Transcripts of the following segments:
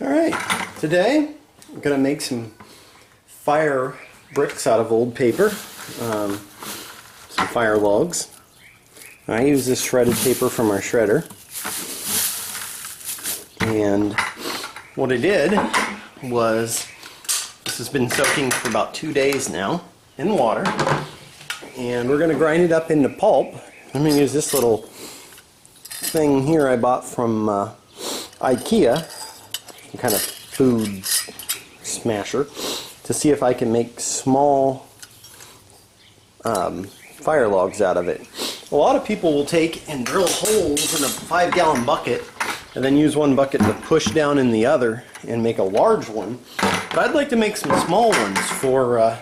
Alright, today I'm going to make some fire bricks out of old paper, some fire logs. I use this shredded paper from our shredder, and what I did was, this has been soaking for about 2 days now in water, and we're going to grind it up into pulp. I'm going to use this little thing here I bought from IKEA, some kind of food smasher, to see if I can make small fire logs out of it. A lot of people will take and drill holes in a 5-gallon bucket and then use one bucket to push down in the other and make a large one. But I'd like to make some small ones for,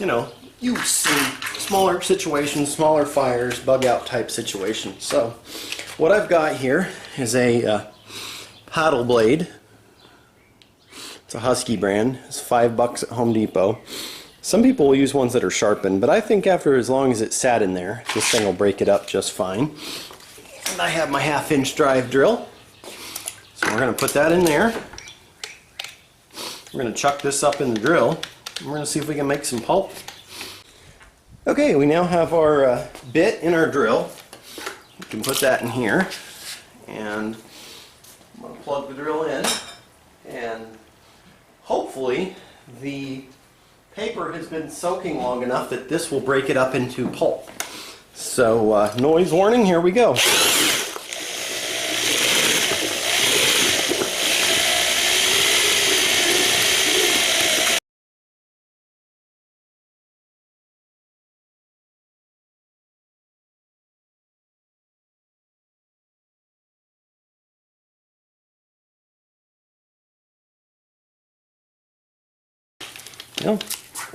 you know, use in smaller situations, smaller fires, bug out type situations. So what I've got here is a paddle blade. It's a Husky brand. It's $5 at Home Depot. Some people will use ones that are sharpened, but I think after as long as it sat in there, this thing will break it up just fine. And I have my 1/2-inch drive drill. So we're going to put that in there. We're going to chuck this up in the drill, and we're going to see if we can make some pulp. Okay, we now have our bit in our drill. We can put that in here, and I'm going to plug the drill in, and hopefully the paper has been soaking long enough that this will break it up into pulp. So noise warning, here we go. Well,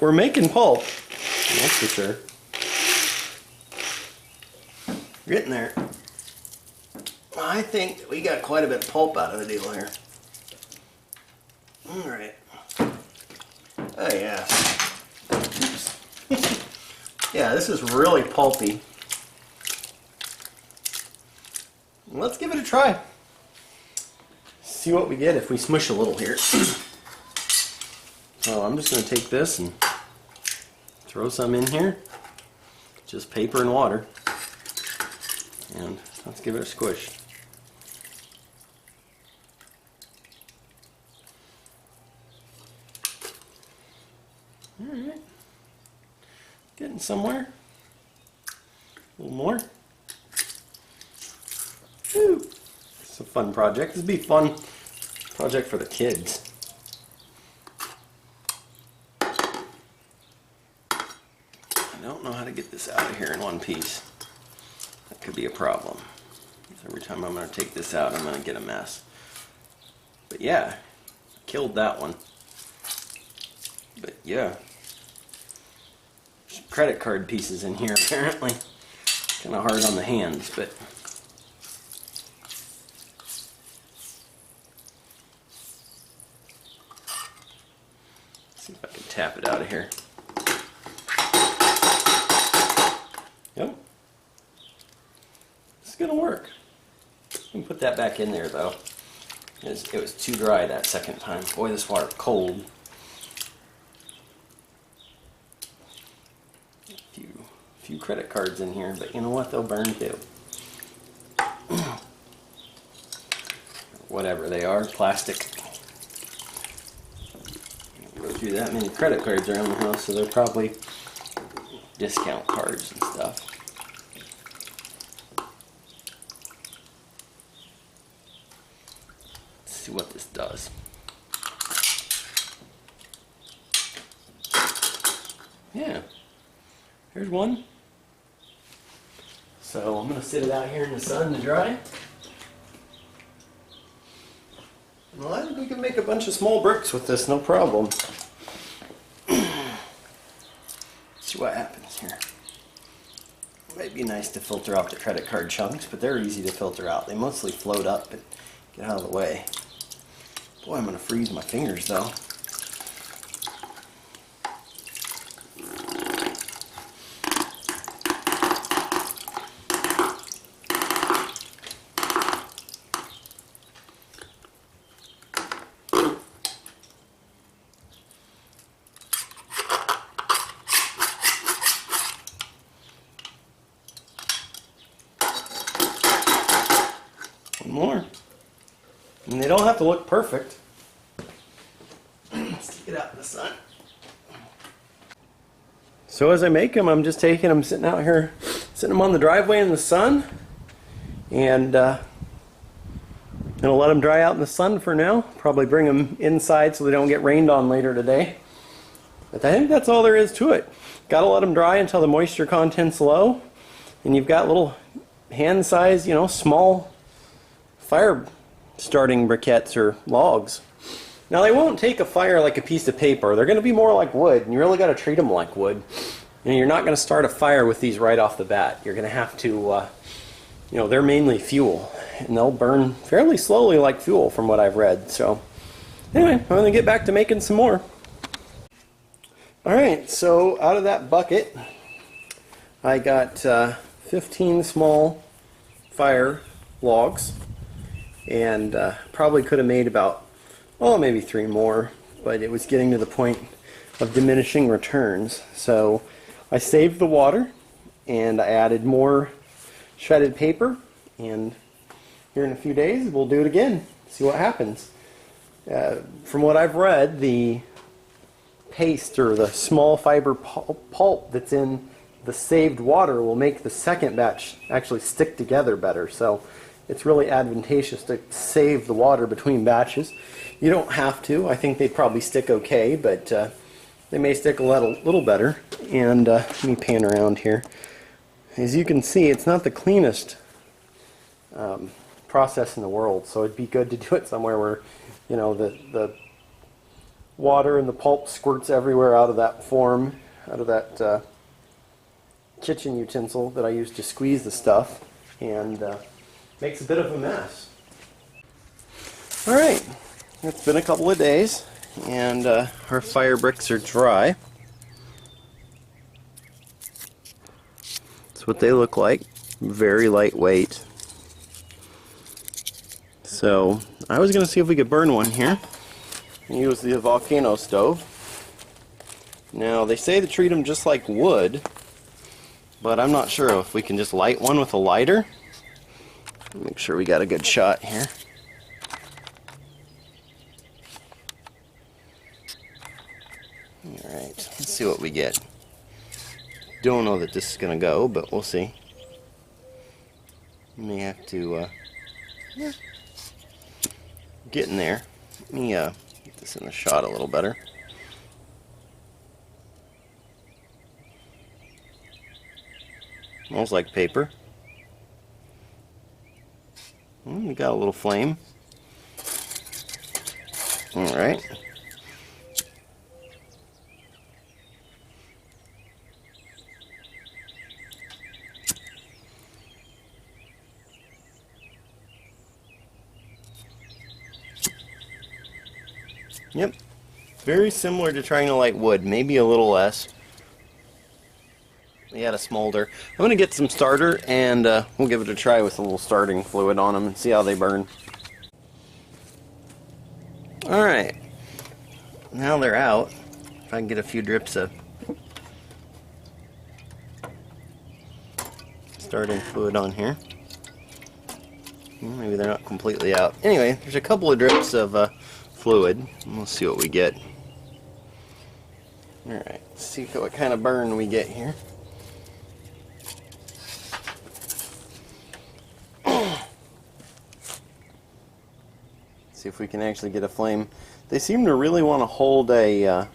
we're making pulp, that's for sure. Getting there. I think we got quite a bit of pulp out of the deal here. Alright. Oh yeah. Oops. Yeah, this is really pulpy. Let's give it a try. See what we get if we smush a little here. So I'm just going to take this and throw some in here. Just paper and water. And let's give it a squish. Alright. Getting somewhere. A little more. Woo. It's a fun project. This would be a fun project for the kids. I don't know how to get this out of here in one piece. That could be a problem. Every time I'm going to take this out, I'm going to get a mess. But yeah, killed that one. But yeah, there's credit card pieces in here apparently. Kind of hard on the hands, but let's see if I can tap it out of here. Yep. It's gonna work. You can put that back in there though. It was too dry that second time. Boy, this water's cold. A few credit cards in here, but you know what? They'll burn too. Whatever they are, plastic. Go through that many credit cards around the house, so they're probably discount cards and stuff. Let's see what this does. Yeah, here's one. So I'm going to sit it out here in the sun to dry. Well, I think we can make a bunch of small bricks with this, no problem. See what happens here. It might be nice to filter out the credit card chunks, but they're easy to filter out. They mostly float up and get out of the way. Boy, I'm going to freeze my fingers though. more. And they don't have to look perfect. Let's take it out in the sun. So as I make them, I'm just taking them, sitting out here, sitting them on the driveway in the sun, and gonna let them dry out in the sun for now. Probably bring them inside so they don't get rained on later today. But I think that's all there is to it. Gotta let them dry until the moisture content's low, and you've got little hand-sized, you know, small fire starting briquettes or logs. Now they won't take a fire like a piece of paper. They're going to be more like wood, and you really got to treat them like wood. And you're not going to start a fire with these right off the bat. You're going to have to, you know, they're mainly fuel, and they'll burn fairly slowly like fuel from what I've read. So anyway, I'm going to get back to making some more. Alright, so out of that bucket I got 15 small fire logs, and probably could have made about, oh, maybe 3 more, but it was getting to the point of diminishing returns. So I saved the water, and I added more shredded paper, and here in a few days we'll do it again, see what happens. From what I've read, the paste or the small fiber pulp that's in the saved water will make the second batch actually stick together better. So it's really advantageous to save the water between batches. You don't have to. I think they'd probably stick okay, but they may stick a little better. And let me pan around here. As you can see, it's not the cleanest process in the world, so it'd be good to do it somewhere where, you know, the water and the pulp squirts everywhere out of that form, out of that kitchen utensil that I use to squeeze the stuff, and makes a bit of a mess. Alright, it's been a couple of days, and our fire bricks are dry. That's what they look like. Very lightweight. So I was going to see if we could burn one here and use the volcano stove. Now they say to treat them just like wood, but I'm not sure if we can just light one with a lighter. Make sure we got a good shot here. Alright, let's see what we get. Don't know that this is going to go, but we'll see. May have to get in there. Let me get this in the shot a little better. Smells like paper. We got a little flame. Alright. Yep. Very similar to trying to light wood, maybe a little less. They had a smolder. I'm going to get some starter, and we'll give it a try with a little starting fluid on them and see how they burn. Alright, now they're out. If I can get a few drips of starting fluid on here. Maybe they're not completely out. Anyway, there's a couple of drips of fluid. We'll see what we get. Alright, let's see what kind of burn we get here. See if we can actually get a flame. They seem to really want to hold a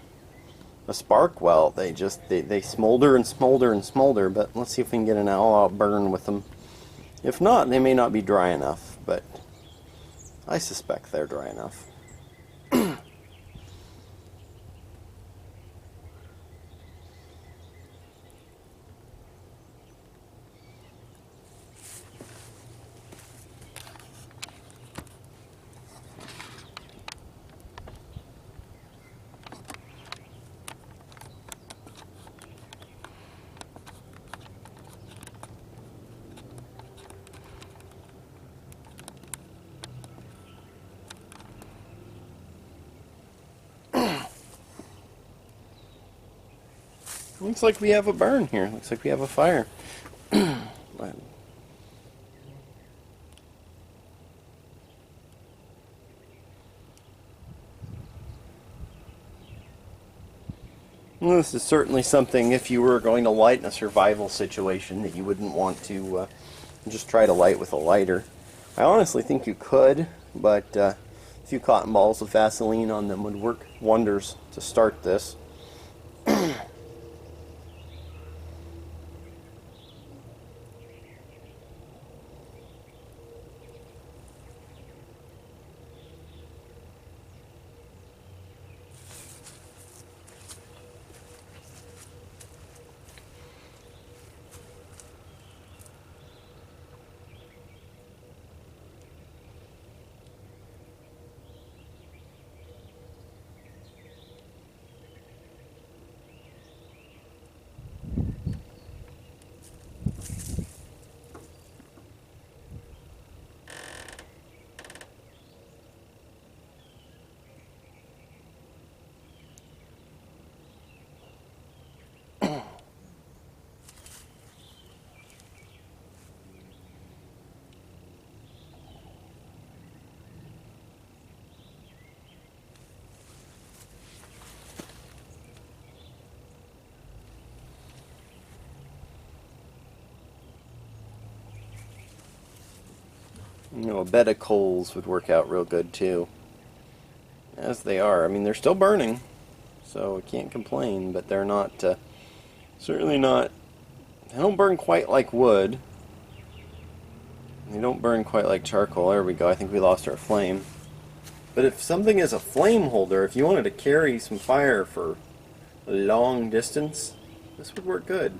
spark well. They smolder and smolder and smolder, but let's see if we can get an all-out burn with them. If not, they may not be dry enough, but I suspect they're dry enough. Looks like we have a burn here. Looks like we have a fire. Well, this is certainly something, if you were going to light in a survival situation, that you wouldn't want to just try to light with a lighter. I honestly think you could, but a few cotton balls of Vaseline on them would work wonders to start this. You know, a bed of coals would work out real good too. As they are. I mean, they're still burning, so I can't complain, but they're not, certainly not, they don't burn quite like wood. They don't burn quite like charcoal. There we go. I think we lost our flame. But if something is a flame holder, if you wanted to carry some fire for a long distance, this would work good.